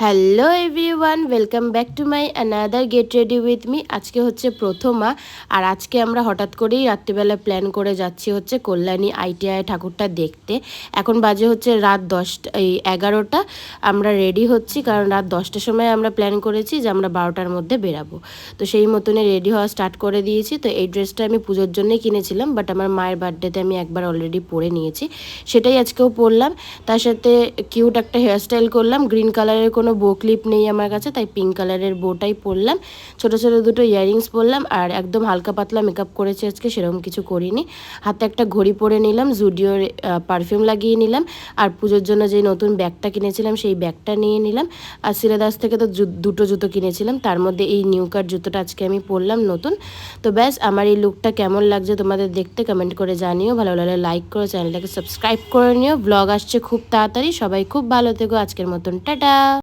Hello everyone, welcome back to my another get ready with me. আজকে হচ্ছে প্রথমা, আর আজকে আমরা হঠাৎ করেই রাত্রিবেলা প্ল্যান করে যাচ্ছি হচ্ছে কল্যাণী আইটিআই ঠাকুরটা দেখতে। এখন বাজে হচ্ছে রাত 11টা। আমরা রেডি হচ্ছি কারণ রাত 10টার সময় আমরা প্ল্যান করেছি যে আমরা 12টার মধ্যে বেরাবো। তো সেই মতনই রেডি হওয়া স্টার্ট করে দিয়েছি। তো এই ড্রেসটা আমি পুজোর জন্যই কিনেছিলাম, বাট আমার মায়ের বার্থডেতে আমি একবার অলরেডি পরে নিয়েছি, সেটাই আজকেও পরলাম। তার সাথে কিউট একটা হেয়ারস্টাইল করলাম। গ্রিন কালারের কোনো বো ক্লিপ নেই আমার কাছে, তাই পিঙ্ক কালারের বোটাই পরলাম। ছোটো ছোটো দুটো ইয়াররিংস পরলাম আর একদম হালকা পাতলা মেকআপ করেছি আজকে, সেরকম কিছু করিনি। হাতে একটা ঘড়ি পরে নিলাম, জুডিওর পারফিউম লাগিয়ে নিলাম, আর পুজোর জন্য যে নতুন ব্যাগটা কিনেছিলাম সেই ব্যাগটা নিয়ে নিলাম। আর সিলেদাস থেকে তো দুটো জুতো কিনেছিলাম, তার মধ্যে এই নিউ কাট জুতোটা আজকে আমি পরলাম নতুন। তো ব্যাস, আমার এই লুকটা কেমন লাগছে তোমাদের দেখতে কমেন্ট করে জানিও। ভালো লাগলে লাইক করো, চ্যানেলটাকে সাবস্ক্রাইব করে নিও। ব্লগ আসছে খুব তাড়াতাড়ি, সবাই খুব ভালো থেকো। আজকের মতন টাটা।